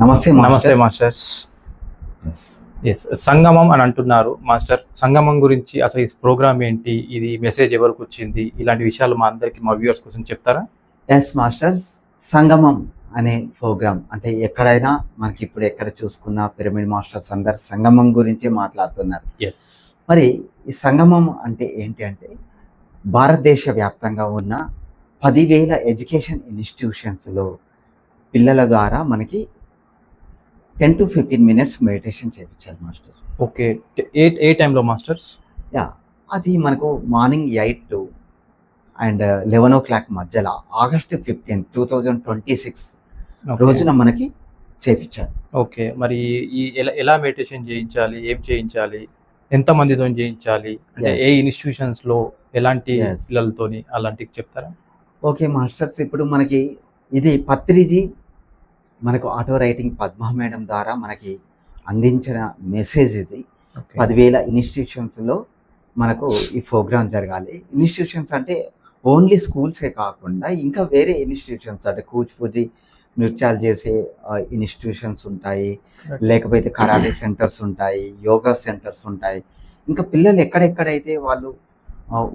నమస్తే నమస్తే masters. Masters. Yes. Yes సంగమం అని అంటున్నారు మాస్టర్. సంగమం గురించి అసలు ఈ ప్రోగ్రామ్ ఏంటి, ఇది మెసేజ్ ఎవరికి వచ్చింది, ఇలాంటి విషయాలు మా అందరికి మా వ్యూవర్స్ కోసం చెప్తారా? ఎస్ మాస్టర్స్, సంగమం అనే ప్రోగ్రామ్ అంటే ఎక్కడైనా మనకి ఇప్పుడు ఎక్కడ చూసుకున్న పిరమిడ్ మాస్టర్స్ అందరు సంగమం గురించి మాట్లాడుతున్నారు. ఎస్. మరి ఈ సంగమం అంటే ఏంటి అంటే భారతదేశ వ్యాప్తంగా ఉన్న 10,000 ఎడ్యుకేషన్ ఇన్స్టిట్యూషన్స్లో పిల్లల ద్వారా మనకి 10 to 15 మినిట్స్ మెడిటేషన్ చేయించాలి మాస్టర్. ఓకే. ఏ టైంలో మాస్టర్స్? యా, అది మనకు మార్నింగ్ 8 to అండ్ 11 o'clock మధ్యలో August 15, 2026 రోజున మనకి చేయించాలి. ఓకే. మరి ఈ ఎలా మెడిటేషన్ చేయించాలి, ఏం చేయించాలి, ఎంత మందితో చేయించాలి, అంటే Yes. ఏ ఇన్స్టిట్యూషన్స్ లో ఎలాంటి Yes. పిల్లలతోని అలాంటివి చెప్తారా? ఓకే మాస్టర్స్, ఇప్పుడు మనకి ఇది పత్రిజీ మనకు ఆటో రైటింగ్ పద్మా మేడం ద్వారా మనకి అందించిన మెసేజ్ ఇది. 10,000 ఇన్స్టిట్యూషన్స్లో మనకు ఈ ప్రోగ్రామ్ జరగాలి. ఇన్స్టిట్యూషన్స్ అంటే ఓన్లీ స్కూల్సే కాకుండా ఇంకా వేరే ఇన్స్టిట్యూషన్స్ అంటే కూచిపూడి నృత్యాలు చేసే ఇన్స్టిట్యూషన్స్ ఉంటాయి, లేకపోతే కరాటే సెంటర్స్ ఉంటాయి, యోగా సెంటర్స్ ఉంటాయి. ఇంకా పిల్లలు ఎక్కడెక్కడైతే వాళ్ళు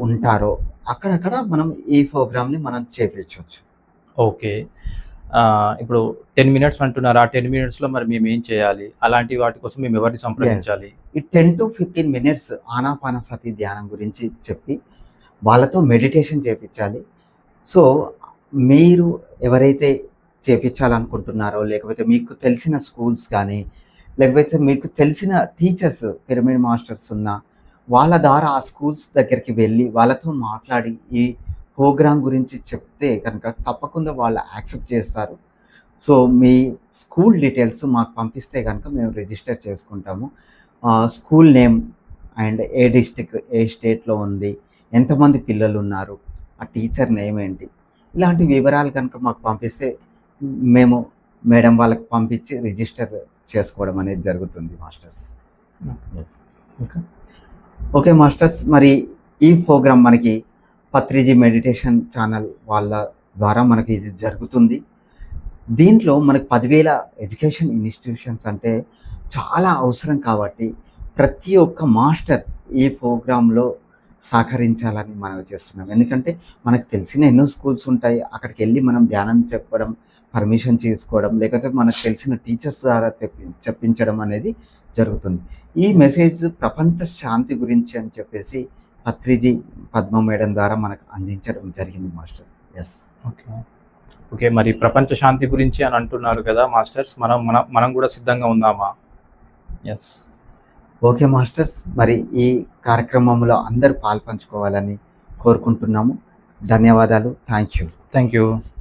ఉంటారో అక్కడక్కడ మనం ఈ ప్రోగ్రామ్ని మనం చేపించవచ్చు. ఓకే. ఇప్పుడు 10 మినిట్స్ అంటున్నారు. ఆ 10 మినిట్స్లో మరి మేము ఏం చేయాలి, అలాంటి వాటి కోసం మేము ఎవరిని సంప్రదించాలి? ఈ 10 to 15 మినిట్స్ ఆనాపానసతి ధ్యానం గురించి చెప్పి వాళ్ళతో మెడిటేషన్ చేపించాలి. సో మీరు ఎవరైతే చేపించాలనుకుంటున్నారో, లేకపోతే మీకు తెలిసిన స్కూల్స్ కానీ, లేకపోతే మీకు తెలిసిన టీచర్స్ పిరమిడ్ మాస్టర్స్ ఉన్న వాళ్ళ ద్వారా ఆ స్కూల్స్ దగ్గరికి వెళ్ళి వాళ్ళతో మాట్లాడి ఈ ప్రోగ్రామ్ గురించి చెప్తే కనుక తప్పకుండా వాళ్ళు యాక్సెప్ట్ చేస్తారు. సో మీ స్కూల్ డీటెయిల్స్ మాకు పంపిస్తే కనుక మేము రిజిస్టర్ చేసుకుంటాము. స్కూల్ నేమ్ అండ్ ఏ డిస్టిక్, ఏ స్టేట్లో ఉంది, ఎంతమంది పిల్లలు ఉన్నారు, ఆ టీచర్ నేమ్ ఏంటి, ఇలాంటి వివరాలు కనుక మాకు పంపిస్తే మేము మేడం వాళ్ళకి పంపించి రిజిస్టర్ చేసుకోవడం అనేది జరుగుతుంది మాస్టర్స్. ఎస్. ఓకే మాస్టర్స్, మరి ఈ ప్రోగ్రామ్ మనకి పత్రిజీ మెడిటేషన్ ఛానల్ వాళ్ళ ద్వారా మనకి ఇది జరుగుతుంది. దీంట్లో మనకి 10,000 ఎడ్యుకేషన్ ఇన్స్టిట్యూషన్స్ అంటే చాలా అవసరం కాబట్టి ప్రతి ఒక్క మాస్టర్ ఈ ప్రోగ్రాంలో సహకరించాలని మనం చేస్తున్నాం. ఎందుకంటే మనకు తెలిసిన ఎన్నో స్కూల్స్ ఉంటాయి, అక్కడికి వెళ్ళి మనం ధ్యానం చెప్పడం, పర్మిషన్ తీసుకోవడం, లేకపోతే మనకు తెలిసిన టీచర్స్ ద్వారా చెప్పించడం అనేది జరుగుతుంది. ఈ మెసేజ్ ప్రపంచ శాంతి గురించి అని చెప్పేసి పత్రిజీ పద్మ మేడం ద్వారా మనకు అందించడం జరిగింది మాస్టర్. ఎస్. ఓకే. ఓకే. మరి ప్రపంచ శాంతి గురించి అని అంటున్నారు కదా మాస్టర్స్, మనం కూడా సిద్ధంగా ఉందామా? ఎస్. ఓకే మాస్టర్స్, మరి ఈ కార్యక్రమంలో అందరూ పాల్పంచుకోవాలని కోరుకుంటున్నాము. ధన్యవాదాలు. Thank you.